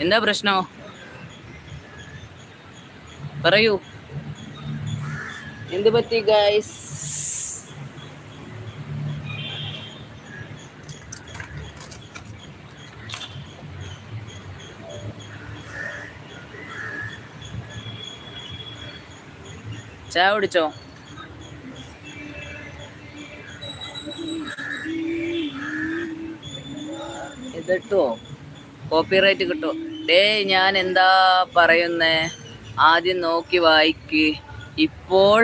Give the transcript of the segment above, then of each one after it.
എന്താ പ്രശ്നോ? പറയൂ, എന്ത് പറ്റി ഗൈസ്? ചായ കുടിച്ചോ? ഇതിട്ടോ കോപ്പിറൈറ്റ് കിട്ടോ? ഡേ, ഞാൻ എന്താ പറയുന്നേ? ആദ്യം നോക്കി വായിക്ക്. ഇപ്പോൾ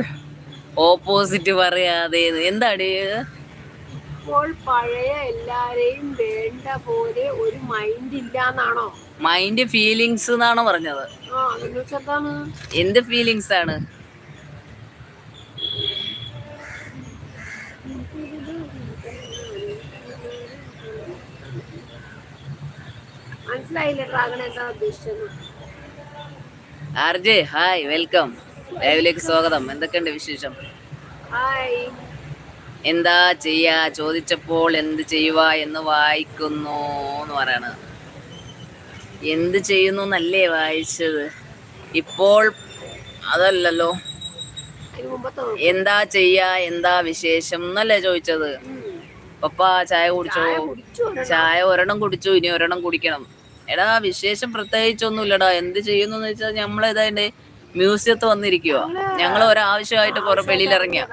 ഓപ്പോസിറ്റ് പറയാതെ എന്താടേ? ഇപ്പോൾ പഴയ എല്ലാരെയും വേണ്ട പോലെ ഒരു മൈൻഡ് ഇല്ലാന്നാണോ? മൈൻഡ് ഫീലിങ്സ് എന്നാണോ പറഞ്ഞത്? എന്ത് ഫീലിങ്സ് ആണ്? മനസ്സിലായില്ലേ ഡ്രാഗൺ എന്താ ഉദ്ദേശിച്ചത്? RJ hi, welcome. ലൈവിലേക്ക് സ്വാഗതം. എന്തൊക്കെയുണ്ട് വിശേഷം? ഹായ്. എന്താ ചെയ്യാ ചോദിച്ചപ്പോൾ എന്ത് ചെയ്യുക എന്ന് വായിക്കുന്നു എന്ന് പറയണ. എന്ത് ചെയ്യുന്നു എന്നല്ലേ വായിച്ചത്? ഇപ്പോൾ അതല്ലല്ലോ. എന്താ ചെയ്യാ, എന്താ വിശേഷം എന്നല്ലേ ചോദിച്ചത്? പപ്പ ചായ കുടിച്ചോ? ചായ ഒരെണ്ണം കുടിച്ചു, ഇനി ഒരെണ്ണം കുടിക്കണം. എടാ, വിശേഷം പ്രത്യേകിച്ചൊന്നുമില്ലടാ. എന്ത് ചെയ്യുന്നു എന്ന് വെച്ചാൽ നമ്മളേതാണ്ട് മ്യൂസിയത്ത് വന്നിരിക്കുക. ഞങ്ങൾ ഒരാവശ്യമായിട്ട് വെളിയിലിറങ്ങിയ.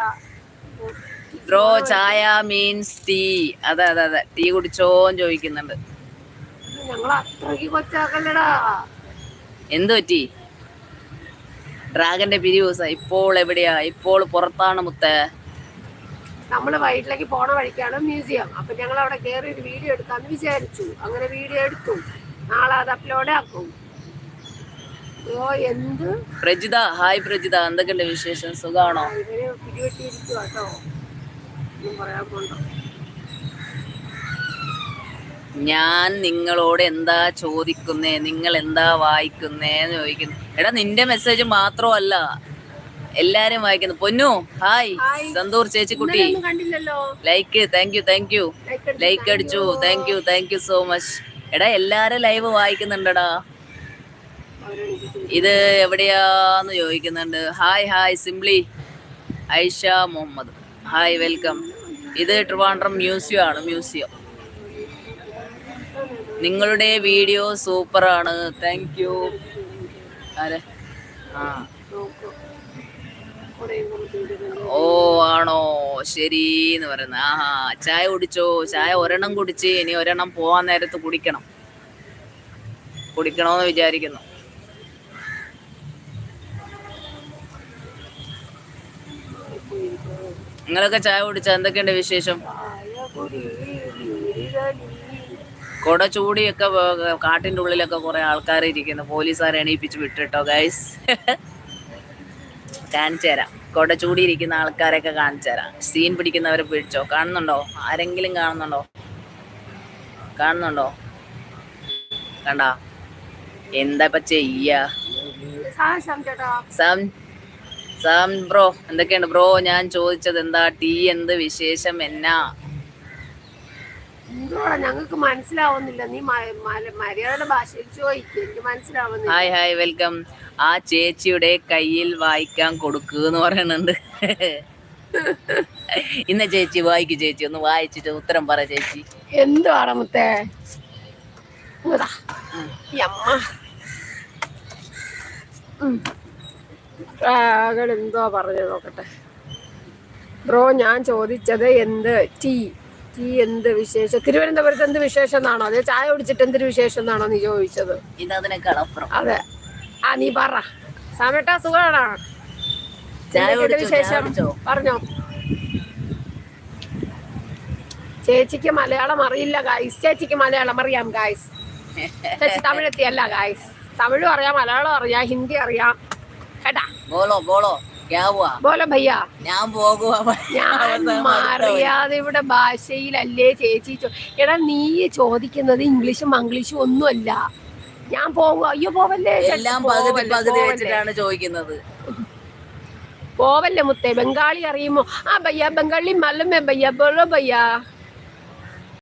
ബ്രോ, ചായ മീൻസ് ടീ. അതെ അതെ അതെ, ടീ കുടിച്ചോന്ന് ചോദിക്കുന്നുണ്ട്. എന്ത് പറ്റി? ഡ്രാഗന്റെ പിരിയൂസ ഇപ്പോൾ എവിടെയാ? ഇപ്പോൾ പുറത്താണ് മുത്തേ. നമ്മള് വൈകിട്ടിലേക്ക് പോണ വഴിക്കാണ് മ്യൂസിയം. അപ്പൊ ഞങ്ങൾ അവിടെ കയറി ഒരു വീഡിയോ എടുക്കാന്ന് വിചാരിച്ചു. അങ്ങനെ വീഡിയോ എടുത്തു. നാളെ അത് അപ്ലോഡ് ആക്കും. എന്ത് പ്രജിത ഹായ്. പ്രജിത, എന്തൊക്കെയുണ്ട് വിശേഷം? സുഖാണോ? ഇവര് പിടിവെട്ടിയിരിക്കുക കേട്ടോ. പറയാൻ പോണ്ടോ. ഞാൻ നിങ്ങളോട് എന്താ ചോദിക്കുന്നേ? നിങ്ങൾ എന്താ വായിക്കുന്നേന്ന് ചോദിക്കുന്നു. എടാ, നിന്റെ മെസ്സേജ് മാത്രമല്ല എല്ലാരും വായിക്കുന്നു. പൊന്നു ഹായ്. സന്തൂർ ചേച്ചിക്കുട്ടി ലൈക്ക്. Thank you. ലൈക്ക് അടിച്ചു. Thank you so much. എടാ, എല്ലാരും ലൈവ് വായിക്കുന്നുണ്ടടാ. ഇത് എവിടെയാന്ന് ചോദിക്കുന്നുണ്ട്. Hi simply Aisha Muhammad hi, welcome. ഇത് ട്രിവാൻഡ്രം മ്യൂസിയം ആണ്. മ്യൂസിയം. നിങ്ങളുടെ വീഡിയോ സൂപ്പറാണ്. Thank you. ആരെ? ആ, ഓ ആണോ, ശരി എന്ന് പറയുന്നത്. ആഹാ, ചായ കുടിച്ചോ? ചായ ഒരെണ്ണം കുടിച്ച് ഇനി ഒരെണ്ണം പോവാൻ നേരത്ത് കുടിക്കണോന്ന് വിചാരിക്കുന്നു. നിങ്ങളൊക്കെ ചായ കുടിച്ചാ? എന്തൊക്കെയുണ്ട് വിശേഷം? കൊട ചൂടിയൊക്കെ കാട്ടിന്റെ ഉള്ളിലൊക്കെ കുറെ ആൾക്കാർ ഇരിക്കുന്നു. പോലീസുകാരെ എണീപ്പിച്ച് വിട്ടിട്ടോ ഗൈസ്. കാണിച്ചു തരാം. കൊട ചൂടിയിരിക്കുന്ന ആൾക്കാരൊക്കെ കാണിച്ചു തരാം. സീൻ പിടിക്കുന്നവരെ പിടിച്ചോ. കാണുന്നുണ്ടോ? ആരെങ്കിലും കാണുന്നുണ്ടോ? കണ്ടാ? എന്താ ഇപ്പൊ ചെയ്യാ? സാം ബ്രോ, എന്തൊക്കെയുണ്ട് ബ്രോ? ഞാൻ ചോദിച്ചത് എന്താ? ടീ എന്ത് വിശേഷം? എന്നാ ഞങ്ങൾക്ക് മനസ്സിലാവുന്നില്ല. നീ മര്യാദയുടെ ഭാഷയിൽ ചോദിക്കും. എനിക്ക് മനസ്സിലാവുന്നില്ല. Hi welcome. ആ ചേച്ചിയുടെ കയ്യിൽ വായിക്കാൻ കൊടുക്കൂന്ന് പറയുന്നുണ്ട്. ഇന്ന ചേച്ചി വായിക്കു. ചേച്ചി ഒന്ന് വായിച്ചിട്ട് ഉത്തരം പറ ചേച്ചി. എന്തുവാണ് മുത്തേ? എന്തോ പറഞ്ഞു നോക്കട്ടെ. ബ്രോ, ഞാൻ ചോദിച്ചത് എന്ത് ടീ എന്ത് വിശേഷം? തിരുവനന്തപുരത്ത് എന്ത് വിശേഷം എന്നാണോ? അതെ, ചായ കുടിച്ചിട്ട് എന്തൊരു വിശേഷം എന്നാണോ നീ ചോദിച്ചത്? അതെ. ആ, നീ പറ. സാമേട്ടാ, സുഖാണോ? വിശേഷം പറഞ്ഞോ. ചേച്ചിക്ക് മലയാളം അറിയില്ല ഗായ്സ്. ചേച്ചിക്ക് മലയാളം അറിയാം ഗായ്സ്. ചേച്ചി തമിഴെത്തിയല്ല ഗായ്സ്. തമിഴും അറിയാം, മലയാളം അറിയാം, ഹിന്ദി അറിയാം. കേട്ടാ? ബോലോ ഭയ്യ. ഞാൻ അറിയാതെ ഇവിടെ ഭാഷയിലല്ലേ ചേച്ചി. എടാ, നീ ചോദിക്കുന്നത് ഇംഗ്ലീഷും മംഗ്ലീഷും ഒന്നുമല്ല. ഞാൻ പോവുക. അയ്യോ, പോവല്ലേ. പോവല്ലേ മുത്തേ. ബംഗാളി അറിയുമോ? ആ ഭയ്യ, ബംഗാളി മല്ലമേ ഭയ്യ. ബോലോ ഭയ്യ.